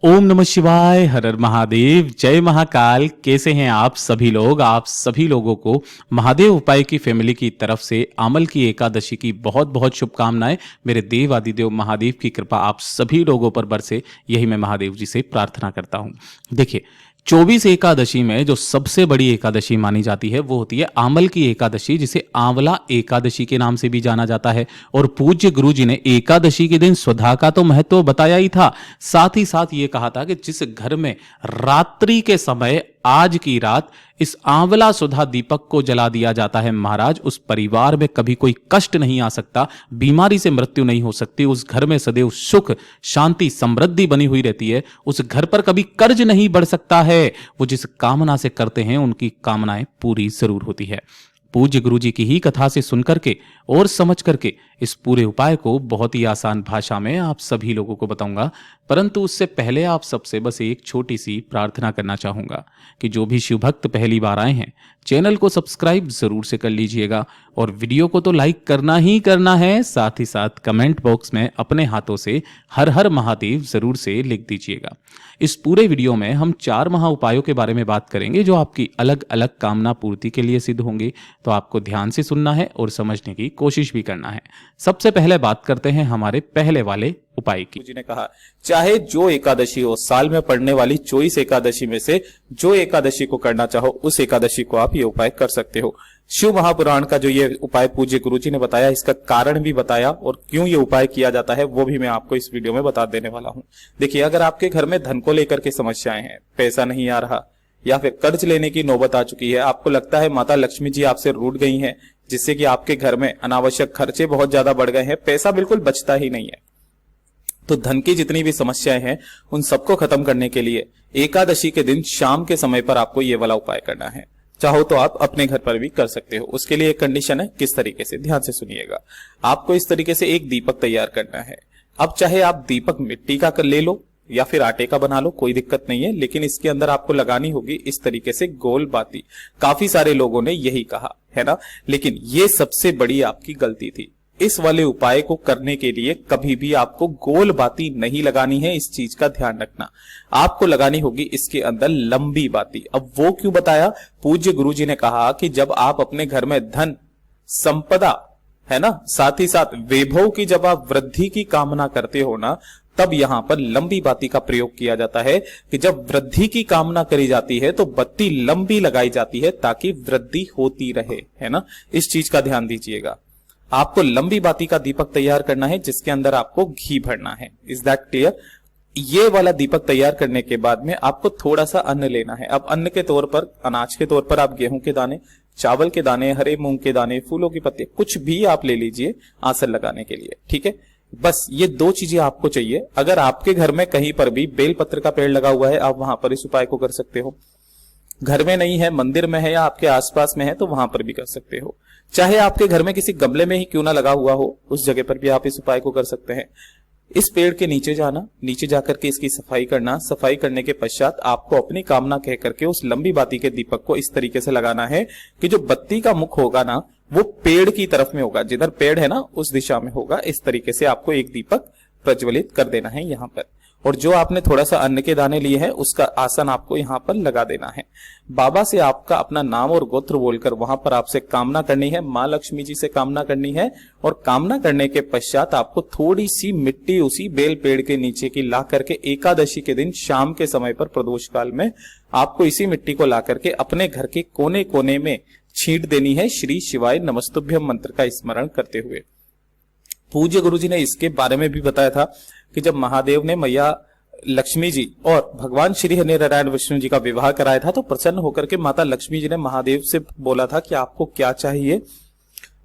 ओम नमः शिवाय, हर हर महादेव, जय महाकाल। कैसे हैं आप सभी लोग? आप सभी लोगों को महादेव उपाय की फैमिली की तरफ से आमल की एकादशी की बहुत बहुत शुभकामनाएं। मेरे देव आदिदेव महादेव की कृपा आप सभी लोगों पर बरसे, यही मैं महादेव जी से प्रार्थना करता हूं। देखिए, 24 एकादशी में जो सबसे बड़ी एकादशी मानी जाती है वो होती है आमल की एकादशी, जिसे आंवला एकादशी के नाम से भी जाना जाता है। और पूज्य गुरु जी ने एकादशी के दिन स्वधा का तो महत्व बताया ही था, साथ ही साथ ये कहा था कि जिस घर में रात्रि के समय आज की रात इस आंवला सुधा दीपक को जला दिया जाता है महाराज, उस परिवार में कभी कोई कष्ट नहीं आ सकता, बीमारी से मृत्यु नहीं हो सकती, उस घर में सदैव सुख शांति समृद्धि बनी हुई रहती है, उस घर पर कभी कर्ज नहीं बढ़ सकता है। वो जिस कामना से करते हैं उनकी कामनाएं पूरी जरूर होती है। पूज्य गुरु जी की ही कथा से सुन करके और समझ करके इस पूरे उपाय को बहुत ही आसान भाषा में आप सभी लोगों को बताऊंगा, परंतु उससे पहले आप सबसे बस एक छोटी सी प्रार्थना करना चाहूंगा कि जो भी शिव भक्त पहली बार आए हैं चैनल को सब्सक्राइब जरूर से कर लीजिएगा और वीडियो को तो लाइक करना ही करना है, साथ ही साथ कमेंट बॉक्स में अपने हाथों से हर हर महादेव जरूर से लिख दीजिएगा। इस पूरे वीडियो में हम 4 महा उपायों के बारे में बात करेंगे जो आपकी अलग अलग कामना पूर्ति के लिए सिद्ध होंगे, तो आपको ध्यान से सुनना है और समझने की कोशिश भी करना है। सबसे पहले बात करते हैं हमारे पहले वाले उपाय की। जी ने कहा चाहे जो एकादशी हो, साल में पड़ने वाली 24 एकादशी में से जो एकादशी को करना चाहो उस एकादशी को आप ये उपाय कर सकते हो। शिव महापुराण का जो ये उपाय पूज्य गुरु जी ने बताया, इसका कारण भी बताया और क्यों ये उपाय किया जाता है वो भी मैं आपको इस वीडियो में बता देने वाला हूँ। देखिए, अगर आपके घर में धन को लेकर के समस्याएं हैं, पैसा नहीं आ रहा या फिर कर्ज लेने की नौबत आ चुकी है, आपको लगता है माता लक्ष्मी जी आपसे रूठ गई हैं, जिससे कि आपके घर में अनावश्यक खर्चे बहुत ज्यादा बढ़ गए हैं, पैसा बिल्कुल बचता ही नहीं है, तो धन की जितनी भी समस्याएं हैं उन सबको खत्म करने के लिए एकादशी के दिन शाम के समय पर आपको ये वाला उपाय करना है। चाहो तो आप अपने घर पर भी कर सकते हो। उसके लिए एक कंडीशन है, किस तरीके से, ध्यान से सुनिएगा। आपको इस तरीके से एक दीपक तैयार करना है। अब चाहे आप दीपक मिट्टी का कर ले लो या फिर आटे का बना लो, कोई दिक्कत नहीं है, लेकिन इसके अंदर आपको लगानी होगी इस तरीके से गोल बाती। काफी सारे लोगों ने यही कहा है ना, लेकिन ये सबसे बड़ी आपकी गलती थी। इस वाले उपाय को करने के लिए कभी भी आपको गोल बाती नहीं लगानी है, इस चीज का ध्यान रखना। आपको लगानी होगी इसके अंदर लंबी बाती। अब वो क्यों बताया? पूज्य गुरु जी ने कहा कि जब आप अपने घर में धन संपदा है ना, साथ ही साथ वैभव की जब आप वृद्धि की कामना करते हो ना, तब यहां पर लंबी बाती का प्रयोग किया जाता है कि जब वृद्धि की कामना करी जाती है तो बत्ती लंबी लगाई जाती है ताकि वृद्धि होती रहे, है ना। इस चीज का ध्यान दीजिएगा। आपको लंबी बाती का दीपक तैयार करना है जिसके अंदर आपको घी भरना है। Is that clear? ये वाला दीपक तैयार करने के बाद में आपको थोड़ा सा अन्न लेना है। अब अन्न के तौर पर, अनाज के तौर पर आप गेहूं के दाने, चावल के दाने, हरे मूंग के दाने, फूलों की पत्ती, कुछ भी आप ले लीजिए आसन लगाने के लिए, ठीक है। बस ये 2 चीजें आपको चाहिए। अगर आपके घर में कहीं पर भी बेलपत्र का पेड़ लगा हुआ है, आप वहां पर इस उपाय को कर सकते हो। घर में नहीं है, मंदिर में है या आपके आसपास में है, तो वहां पर भी कर सकते हो। चाहे आपके घर में किसी गमले में ही क्यों ना लगा हुआ हो, उस जगह पर भी आप इस उपाय को कर सकते हैं। इस पेड़ के नीचे जाना, नीचे जाकर के इसकी सफाई करना, सफाई करने के पश्चात आपको अपनी कामना कह करके उस लंबी बाती के दीपक को इस तरीके से लगाना है कि जो बत्ती का मुख होगा ना वो पेड़ की तरफ में होगा, जिधर पेड़ है ना उस दिशा में होगा। इस तरीके से आपको एक दीपक प्रज्वलित कर देना है यहाँ पर, और जो आपने थोड़ा सा अन्न के दाने लिए हैं उसका आसन आपको यहाँ पर लगा देना है। बाबा से आपका अपना नाम और गोत्र बोलकर वहां पर आपसे कामना करनी है, माँ लक्ष्मी जी से कामना करनी है, और कामना करने के पश्चात आपको थोड़ी सी मिट्टी उसी बेल पेड़ के नीचे की ला करके एकादशी के दिन शाम के समय पर प्रदोष काल में आपको इसी मिट्टी को ला करके अपने घर के कोने कोने में छींट देनी है, श्री शिवाय नमस्तुभ्यम मंत्र का स्मरण करते हुए। पूज्य गुरु जी ने इसके बारे में भी बताया था कि जब महादेव ने मैया लक्ष्मी जी और भगवान श्री हरिनारायण विष्णु जी का विवाह कराया था, तो प्रसन्न होकर के माता लक्ष्मी जी ने महादेव से बोला था कि आपको क्या चाहिए।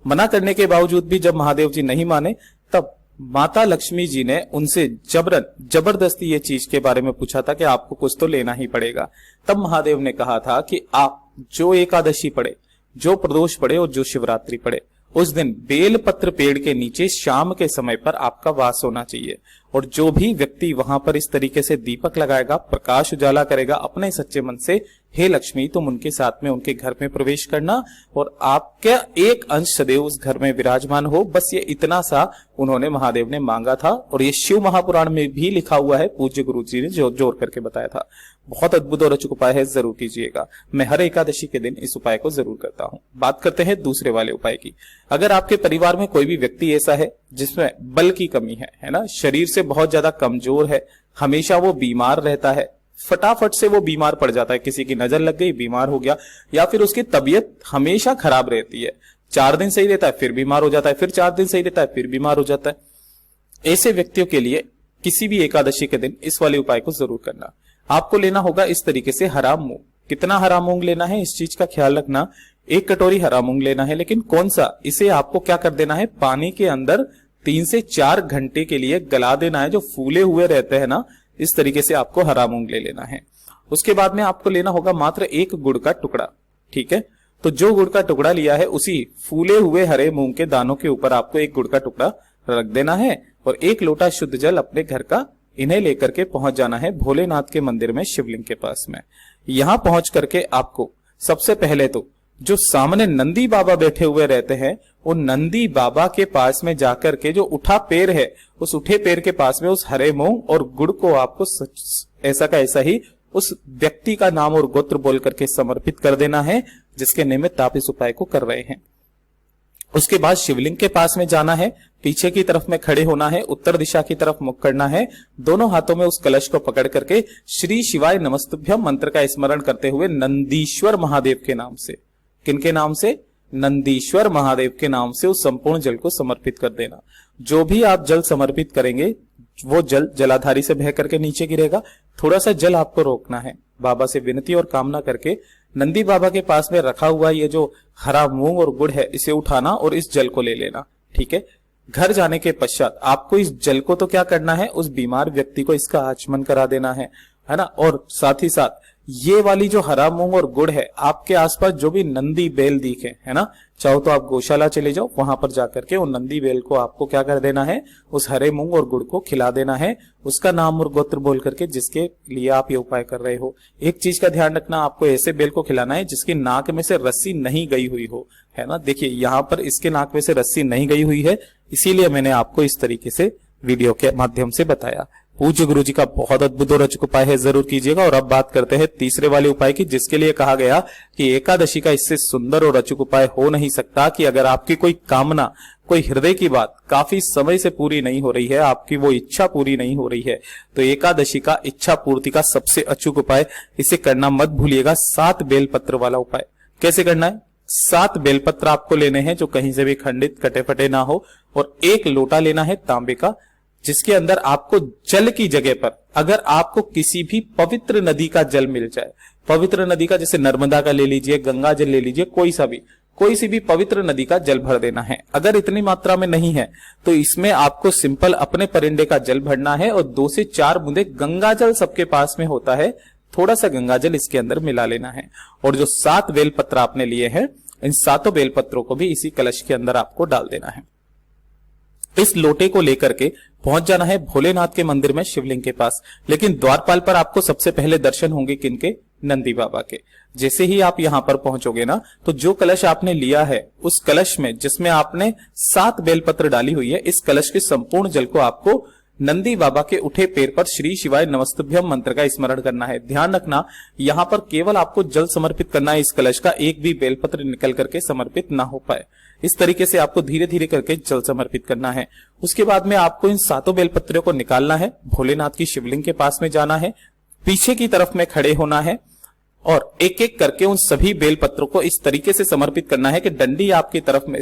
मना करने के बावजूद भी जब महादेव जी नहीं माने, तब माता लक्ष्मी जी ने उनसे जबरदस्ती ये चीज के बारे में पूछा था कि आपको कुछ तो लेना ही पड़ेगा। तब महादेव ने कहा था कि आप जो एकादशी पड़े, जो प्रदोष पड़े और जो शिवरात्रि पड़े, उस दिन बेलपत्र पेड़ के नीचे शाम के समय पर आपका वास होना चाहिए, और जो भी व्यक्ति वहां पर इस तरीके से दीपक लगाएगा, प्रकाश उजाला करेगा, अपने सच्चे मन से हे लक्ष्मी तुम उनके साथ में उनके घर में प्रवेश करना और आपका एक अंश सदैव उस घर में विराजमान हो। बस ये इतना सा उन्होंने महादेव ने मांगा था और ये शिव महापुराण में भी लिखा हुआ है, पूज्य गुरु जी ने जोड़ करके बताया था। बहुत अद्भुत और अचूक उपाय है, जरूर कीजिएगा। मैं हर एकादशी के दिन इस उपाय को जरूर करता हूं। बात करते हैं दूसरे वाले उपाय की। अगर आपके परिवार में कोई भी व्यक्ति ऐसा है जिसमें बल की कमी है ना, शरीर से बहुत ज्यादा कमजोर है, हमेशा वो बीमार रहता है, फटाफट से वो बीमार पड़ जाता है, किसी की नजर लग गई बीमार हो गया, या फिर उसकी तबीयत हमेशा खराब रहती है, 4 दिन सही रहता है फिर बीमार हो जाता है, फिर 4 दिन सही रहता है फिर बीमार हो जाता है। ऐसे व्यक्तियों के लिए किसी भी एकादशी के दिन इस वाले उपाय को जरूर करना। आपको लेना होगा इस तरीके से हरा मूंग। कितना हरा मूंग लेना है इस चीज का ख्याल रखना, 1 कटोरी हरा मूंग लेना है, लेकिन कौन सा, इसे आपको क्या कर देना है, पानी के अंदर 3 से 4 घंटे के लिए गला देना है। जो फूले हुए रहते हैं ना, इस तरीके से आपको हरा मूंग ले लेना है। उसके बाद में आपको लेना होगा मात्र 1 गुड़ का टुकड़ा, ठीक है। तो जो गुड़ का टुकड़ा लिया है उसी फूले हुए हरे मूंग के दानों के ऊपर आपको 1 गुड़ का टुकड़ा रख देना है और 1 लोटा शुद्ध जल अपने घर का इन्हें लेकर के पहुंच जाना है भोलेनाथ के मंदिर में, शिवलिंग के पास में। यहां पहुंच करके आपको सबसे पहले तो जो सामने नंदी बाबा बैठे हुए रहते हैं, उन नंदी बाबा के पास में जाकर के जो उठा पैर है, उस उठे पैर के पास में उस हरे मूंग और गुड़ को आपको ऐसा का ऐसा ही उस व्यक्ति का नाम और गोत्र बोल करके समर्पित कर देना है जिसके निमित्त आप इस उपाय को कर रहे हैं। उसके बाद शिवलिंग के पास में जाना है, पीछे की तरफ में खड़े होना है, उत्तर दिशा की तरफ मुख करना है, दोनों हाथों में उस कलश को पकड़ करके श्री शिवाय नमस्तुभ्यम मंत्र का स्मरण करते हुए नंदीश्वर महादेव के नाम से, किनके नाम से, नंदीश्वर महादेव के नाम से उस संपूर्ण जल को समर्पित कर देना। जो भी आप जल समर्पित करेंगे वो जल जलाधारी से बह करके नीचे गिरेगा। थोड़ा सा जल आपको रोकना है, बाबा से विनती और कामना करके नंदी बाबा के पास में रखा हुआ ये जो हरा मूंग और गुड़ है इसे उठाना और इस जल को ले लेना, ठीक है। घर जाने के पश्चात आपको इस जल को तो क्या करना है, उस बीमार व्यक्ति को इसका आचमन करा देना है ना। और साथ ही साथ ये वाली जो हरा मूंग और गुड़ है, आपके आसपास जो भी नंदी बेल दिखे है ना, चाहो तो आप गौशाला चले जाओ, वहां पर जाकर के उन नंदी बेल को आपको क्या कर देना है, उस हरे मूंग और गुड़ को खिला देना है, उसका नाम और गोत्र बोल करके जिसके लिए आप ये उपाय कर रहे हो। एक चीज का ध्यान रखना, आपको ऐसे बेल को खिलाना है जिसकी नाक में से रस्सी नहीं गई हुई हो, है ना। देखिए यहाँ पर इसके नाक में से रस्सी नहीं गई हुई है, इसीलिए मैंने आपको इस तरीके से वीडियो के माध्यम से बताया। पूज्य गुरु जी का बहुत अद्भुत और अचूक उपाय है, जरूर कीजिएगा। और अब बात करते हैं तीसरे वाले उपाय की, जिसके लिए कहा गया कि एकादशी का इससे सुंदर और अचूक उपाय हो नहीं सकता कि अगर आपकी कोई कामना, कोई हृदय की बात काफी समय से पूरी नहीं हो रही है, आपकी वो इच्छा पूरी नहीं हो रही है, तो एकादशी का इच्छा पूर्ति का सबसे अचूक उपाय, इसे करना मत भूलिएगा, 7 बेलपत्र वाला उपाय। कैसे करना है, 7 बेलपत्र आपको लेने हैं जो कहीं से भी खंडित कटे फटे ना हो, और 1 लोटा लेना है तांबे का, जिसके अंदर आपको जल की जगह पर अगर आपको किसी भी पवित्र नदी का जल मिल जाए, पवित्र नदी का जैसे नर्मदा का ले लीजिए, गंगा जल ले लीजिए, कोई सी भी पवित्र नदी का जल भर देना है। अगर इतनी मात्रा में नहीं है तो इसमें आपको सिंपल अपने परिंदे का जल भरना है और 2 से 4 बूंदे गंगा जल, सबके पास में होता है, थोड़ा सा गंगा जल इसके अंदर मिला लेना है। और जो 7 बेलपत्र आपने लिए हैं, इन 7 बेलपत्रों को भी इसी कलश के अंदर आपको डाल देना है। इस लोटे को लेकर के पहुंच जाना है भोलेनाथ के मंदिर में, शिवलिंग के पास। लेकिन द्वारपाल पर आपको सबसे पहले दर्शन होंगे किनके, नंदी बाबा के। जैसे ही आप यहां पर पहुंचोगे ना, तो जो कलश आपने लिया है, उस कलश में जिसमें आपने 7 बेलपत्र डाली हुई है, इस कलश के संपूर्ण जल को आपको नंदी बाबा के उठे पैर पर श्री शिवाय नमस्तुभ्यम मंत्र का स्मरण करना है। ध्यान रखना, यहां पर केवल आपको जल समर्पित करना है, इस कलश का एक भी बेलपत्र निकल करके समर्पित ना हो पाए। इस तरीके से आपको धीरे धीरे करके जल समर्पित करना है। उसके बाद में आपको इन 7 बेलपत्रों को निकालना है, भोलेनाथ की शिवलिंग के पास में जाना है, पीछे की तरफ में खड़े होना है और एक एक करके उन सभी बेलपत्रों को इस तरीके से समर्पित करना है कि डंडी आपकी तरफ में,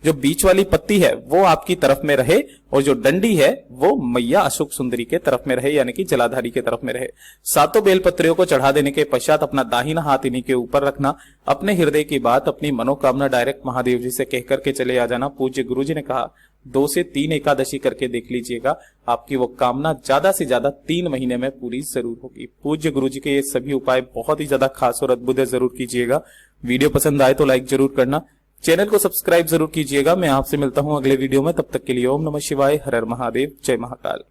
जो बीच वाली पत्ती है वो आपकी तरफ में रहे और जो डंडी है वो मैया अशोक सुंदरी के तरफ में रहे, यानी कि जलाधारी के तरफ में रहे। 7 बेलपत्रियों को चढ़ा देने के पश्चात अपना दाहिना हाथ इन्हीं के ऊपर रखना, अपने हृदय की बात, अपनी मनोकामना डायरेक्ट महादेव जी से कह करके चले आ जाना। पूज्य गुरु जी ने कहा 2 से 3 एकादशी करके देख लीजिएगा, आपकी वो कामना ज्यादा से ज्यादा 3 महीने में पूरी जरूर होगी। पूज्य गुरु जी के ये सभी उपाय बहुत ही ज्यादा खास और अद्भुत है, जरूर कीजिएगा। वीडियो पसंद आए तो लाइक जरूर करना, चैनल को सब्सक्राइब जरूर कीजिएगा। मैं आपसे मिलता हूं अगले वीडियो में, तब तक के लिए ओम नमः शिवाय, हर हर महादेव, जय महाकाल।